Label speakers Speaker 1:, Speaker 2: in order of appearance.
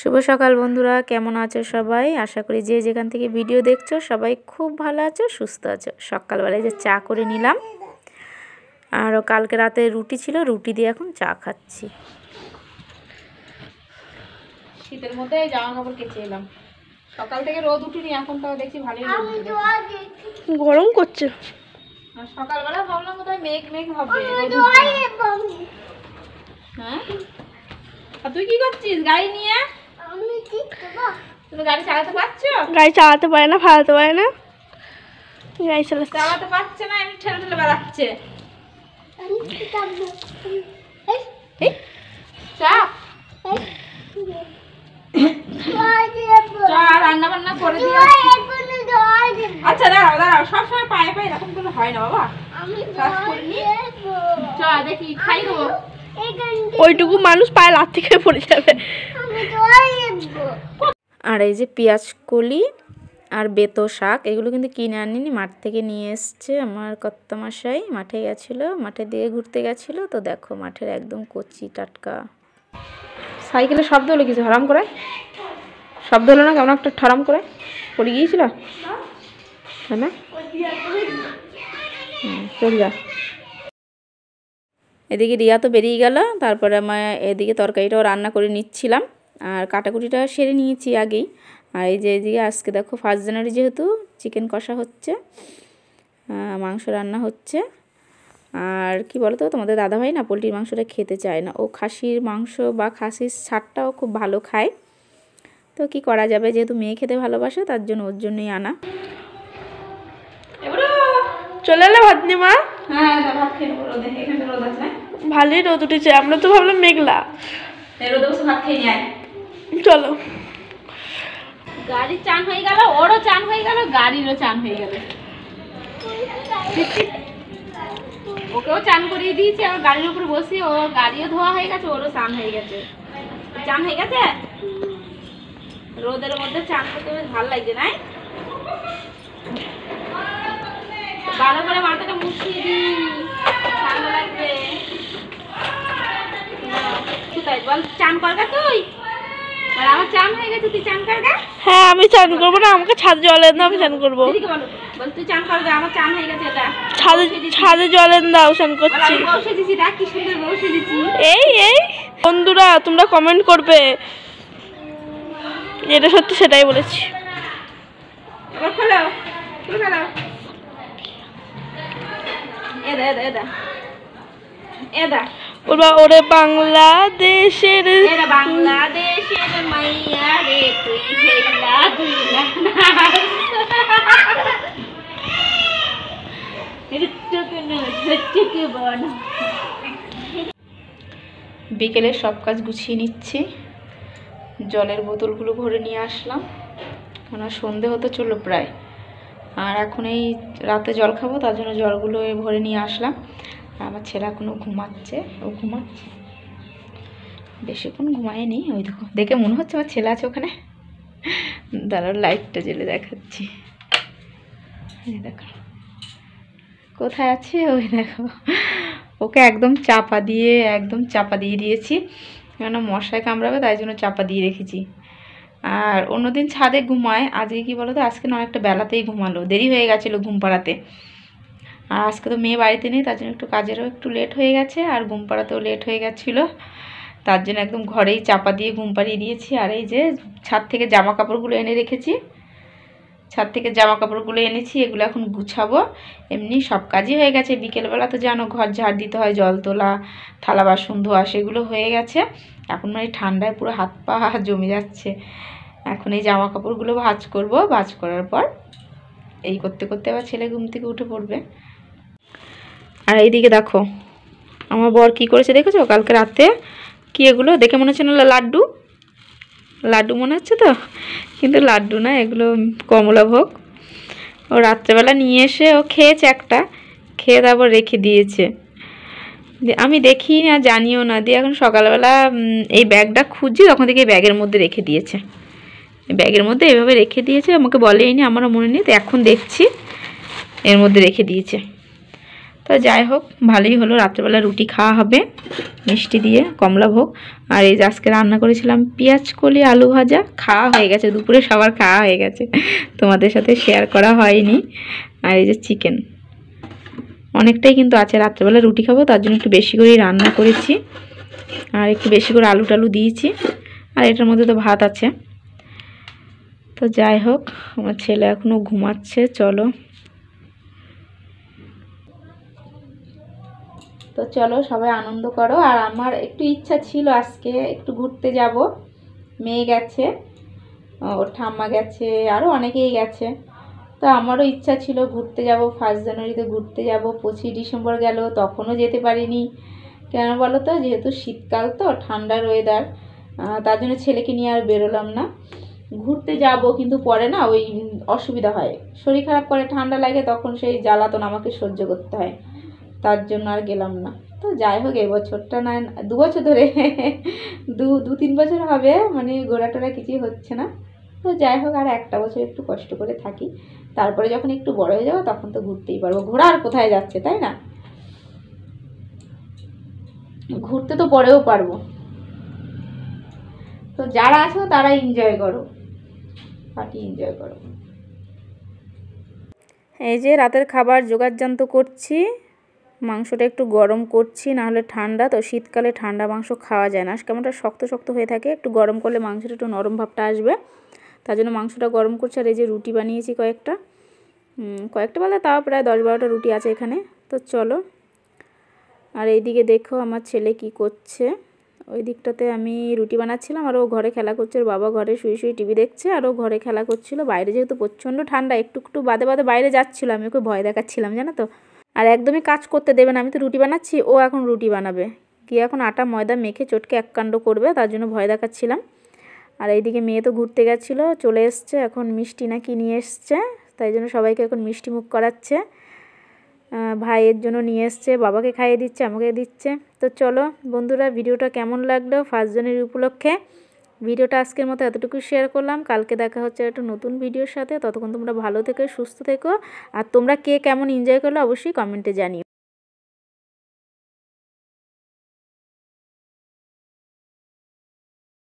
Speaker 1: শুভ সকাল বন্ধুরা, কেমন আছো সবাই? আশা করি যে যেখান থেকে ভিডিও দেখছো সবাই খুব ভালো আছো, সুস্থ আছো। সকালবেলায় যে চা করে নিলাম, আর কালকে রাতে রুটি ছিল, রুটি দিয়ে এখন চা খাচ্ছি। শীতের মধ্যে জামা কাপড় কেচে এলাম, সকাল থেকে রোদ উঠিনি, এখন তো দেখছি ভালোই
Speaker 2: গরম করছে।
Speaker 1: সকালবেলা ভাবলাম কোথায় মেঘ মেঘ হবে। হ্যাঁ, আর তুই কি করছিস গাড়ি নিয়ে? তুমি গাড়ি চালাতে পারছো?
Speaker 2: গাড়ি চালাতে পারে না, ফালাতে পারে না, গাড়ি
Speaker 1: চালাতে পারছে না, এমনি ঠেলে ঠেলে বেড়াচ্ছে। রান্না বান্না করে দিয়ে আচ্ছা দাঁড়াও দাঁড়াও, সবসময় পায়ে পায়ে এরকম করে হয় না বাবা। দেখি খাই দেবো,
Speaker 2: ওইটুকু মানুষ পায়ে লাথি খেয়ে পড়ে যাবে।
Speaker 1: আর এই যে পেঁয়াজ কলি আর বেতো শাক, এগুলো কিন্তু কিনে আনিনি, মাঠ থেকে নিয়ে এসছে আমার কর্তামশাই। মাঠে গেছিলো, মাঠে দিয়ে ঘুরতে গেছিলো, তো দেখো মাঠের একদম কচি টাটকা। সাইকেলের শব্দ হলো কিছু হরাম করে, শব্দ হলো না কেমন একটা ঠরাম করে পড়ে গিয়েছিল, তাই না? চল যা। এদিকে রিয়া তো বেরিয়ে গেল, তারপরে আমার এদিকে তরকারিটাও রান্না করে নিচ্ছিলাম, আর কাটাকুটিটা সেরে নিয়েছি আগেই। আর এই যে এদিকে আজকে দেখো 1 জানুয়ারি যেহেতু চিকেন কষা হচ্ছে, মাংস রান্না হচ্ছে। আর কি বলতো, তোমাদের দাদাভাই না পোলট্রির মাংসটা খেতে চায় না, ও খাসির মাংস বা খাসির ছাড়টাও খুব ভালো খায়। তো কি করা যাবে, যেহেতু মেয়ে খেতে ভালোবাসে তার জন্য ওর জন্যই আনা।
Speaker 2: চলে এলে ভাত নিয়ে মা?
Speaker 1: হ্যাঁ ভাত খেয়ে নেবো, রোদে এখানে রোদ আছে।
Speaker 2: ভালোই রোদ উঠেছে, আমরা তো ভাবলাম মেঘলা।
Speaker 1: রোদে বসে ভাত খেয়ে নিয়ে আয়।
Speaker 2: চলো।
Speaker 1: গাড়ির চান হয়ে গেল, ওরও চান হয়ে গেল, গাড়িরও চান হয়ে গেল। ওকেও চান করিয়ে দিয়েছি, আমার গাড়ির উপরে বসি, ও গাড়িও ধোয়া হয়ে গেছে, ওরও চান হয়ে গেছে। চান হয়ে গেছে, রোদের মধ্যে চান করতে বেশ ভালো লাগছে, নাই? ভালো করে মাথাটা মুছিয়ে দিই, ঠান্ডা লাগবে। বল চান করগা তুই? আর আমার চান হয়ে গেছে, তুই চান করগা?
Speaker 2: হ্যাঁ আমি চান করবো না, আমাকে ছাদে জল এনে দাও, আমি চান করবো।
Speaker 1: বল তুই চান করগা, আমার চান হয়ে গেছে। এটা
Speaker 2: ছাদে জল এনে দাও, চান করছি।
Speaker 1: বসে দিছি, দেখ কি সুন্দর বসে দিছি।
Speaker 2: এই বন্ধুরা তোমরা কমেন্ট করবে, যেটা সত্যি সেটাই বলেছি।
Speaker 1: এবার খোলো, খুলে ফেলো। এদা এদা এদা এদা
Speaker 2: ওরে বাংলাদেশের,
Speaker 1: বাংলাদেশের মাইয়া রে তুই হেলা দুইলা বিকেলে সব কাজ গুছিয়ে নিচ্ছি, জলের বোতলগুলো ভরে নিয়ে আসলাম, কারণ সন্ধে হতে চললো প্রায়। আর এখন এই রাতে জল খাবো, তার জন্য জলগুলো ভরে নিয়ে আসলাম। আর আমার ছেলে এখনও ঘুমাচ্ছে, ও ঘুমাচ্ছে, বেশিক্ষণ ঘুমায়নি। ওই দেখো, দেখে মনে হচ্ছে আমার ছেলে আছে ওখানে। দাঁড়াও লাইটটা জ্বেলে দেখাচ্ছি, দেখো কোথায় আছে, ওই দেখো। ওকে একদম চাপা দিয়ে দিয়েছি, কেন মশায় কামড়াবে, তাই জন্য চাপা দিয়ে রেখেছি। আর অন্যদিন ছাদে ঘুমায়, আজকে কি বলো তো, আজকে না অনেকটা বেলাতেই ঘুমালো, দেরি হয়ে গেছিলো ঘুম পাড়াতে। আর আজকে তো মেয়ে বাড়িতে নেই, তার জন্য একটু কাজেরও একটু লেট হয়ে গেছে, আর ঘুম পাড়াতেও লেট হয়ে গেছিলো, তার জন্য একদম ঘরেই চাপা দিয়ে ঘুম পাড়িয়ে দিয়েছি। আর এই যে ছাদ থেকে জামা কাপড়গুলো এনে রেখেছি, এনেছি, এগুলো এখন গুছাবো। এমনি সব কাজই হয়ে গেছে, বিকেলবেলা তো জানো ঘর ঝাড় দিতে হয়, জল তোলা, থালা বাসন ধোয়া, সেগুলো হয়ে গেছে। এখন মানে ঠান্ডায় পুরো হাত পা জমে যাচ্ছে। এখন এই জামা কাপড়গুলো ভাঁজ করব, ভাঁজ করার পর এই করতে করতে আবার ছেলে ঘুম থেকে উঠে পড়বে। আর এইদিকে দেখো আমার বর কি করেছে দেখেছো, কালকে রাতে কি এগুলো দেখে মনে হচ্ছে না লাড্ডু মনে হচ্ছে তো, কিন্তু লাড্ডু না, এগুলো কমলাভোগ। ও রাত্রেবেলা নিয়ে এসে ও খেয়েছে একটা, খেয়ে তারপর রেখে দিয়েছে, আমি দেখি না, জানিও না। দিয়ে এখন সকালবেলা এই ব্যাগটা খুঁজছি, তখন থেকে ব্যাগের মধ্যে রেখে দিয়েছে, ব্যাগের মধ্যে এভাবে রেখে দিয়েছে, আমাকে বলেইনি, আমারও মনে নেই, তো এখন দেখছি এর মধ্যে রেখে দিয়েছে। তো তো যাই হোক, ভালোই হলো, রাত্রেবেলা রুটি খাওয়া হবে মিষ্টি দিয়ে, কমলাভোগ। আর এই যে আজকে রান্না করেছিলাম পেঁয়াজ কলি আলু ভাজা, খাওয়া হয়ে গেছে, দুপুরে সবার খাওয়া হয়ে গেছে, তোমাদের সাথে শেয়ার করা হয়নি। আর এই যে চিকেন অনেকটাই কিন্তু আছে, রাত্রেবেলা রুটি খাবো তার জন্য একটু বেশি করেই রান্না করেছি, আর একটু বেশি করে আলু টালু দিয়েছি, আর এটার মধ্যে তো ভাত আছে। তো যাই হোক, আমার ছেলে এখনও ঘুমাচ্ছে, চলো। তো চলো সবাই আনন্দ করো। আর আমার একটু ইচ্ছা ছিল আজকে একটু ঘুরতে যাব, মেয়ে গেছে, ওর ঠাম্মা গেছে, আরও অনেকেই গেছে। তো আমারও ইচ্ছা ছিল ঘুরতে যাব, 1 জানুয়ারিতে ঘুরতে যাব, 25 ডিসেম্বর গেল তখনও যেতে পারিনি। কেন বলো তো, যেহেতু শীতকাল তো ঠান্ডার ওয়েদার, তার জন্য ছেলেকে নিয়ে আর বেরোলাম না। ঘুরতে যাব কিন্তু পরে না ওই অসুবিধা হয়, শরীর খারাপ করে, ঠান্ডা লাগে, তখন সেই জ্বালাতন আমাকে সহ্য করতে হয়, তার জন্য আর গেলাম না। তো যাই হোক, এবছরটা না, 2 বছর ধরে 2-3 বছর হবে মানে ঘোরাটোরা কিছুই হচ্ছে না। তো যাই হোক, আর একটা বছর একটু কষ্ট করে থাকি, তারপরে যখন একটু বড় হয়ে যাবো তখন তো ঘুরতেই পারবো। ঘোরা আর কোথায় যাচ্ছে, তাই না? ঘুরতে তো পরেও পারবো। তো যারা আছো তারা এনজয় করো, পার্টি এনজয় করো। এই যে রাতের খাবার জোগাড়যন্ত্র করছি, মাংসটা একটু গরম করছি, নাহলে ঠান্ডা তো, শীতকালে ঠান্ডা মাংস খাওয়া যায় না, কেমনটা শক্ত শক্ত হয়ে থাকে, একটু গরম করলে মাংসটা একটু নরম ভাবটা আসবে, তার জন্য মাংসটা গরম করছি। আর এই যে রুটি বানিয়েছি কয়েকটা বলে তাও প্রায় 10-12টা রুটি আছে এখানে। তো চলো, আর এইদিকে দেখো আমার ছেলে কি করছে, ওই দিকটাতে আমি রুটি বানাচ্ছিলাম আর ও ঘরে খেলা করছে, ওর বাবা ঘরে শুয়ে শুয়ে টিভি দেখছে আর ও ঘরে খেলা করছিল। বাইরে যেহেতু প্রচণ্ড ঠান্ডা, একটু একটু বাদে বাদে বাইরে যাচ্ছিলো, আমি ওকে ভয় দেখাচ্ছিলাম জানো তো। আর একদমই কাজ করতে দেবে না, আমি তো রুটি বানাচ্ছি, ও এখন রুটি বানাবে গিয়ে, এখন আটা ময়দা মেখে চটকে এক কাণ্ড করবে, তার জন্য ভয় দেখাচ্ছিলাম। আর এইদিকে মেয়ে তো ঘুরতে গেছিলো, চলে এসছে, এখন মিষ্টি না কি নিয়ে এসছে, তাই জন্য সবাইকে এখন মিষ্টি মুখ করাচ্ছে। ভাইয়ের জন্য নিয়ে এসছে, বাবাকে খাইয়ে দিচ্ছে, আমাকে দিচ্ছে। তো চলো বন্ধুরা, ভিডিওটা কেমন লাগলো 1 জানুয়ারি উপলক্ষে, ভিডিওটা আজকের মতো এতটুকু শেয়ার করলাম। কালকে দেখা হচ্ছে একটা নতুন ভিডিওর সাথে, ততক্ষণ তোমরা ভালো থেকো, সুস্থ থেকো, আর তোমরা কে কেমন এনজয় করলে অবশ্যই কমেন্টে জানিও।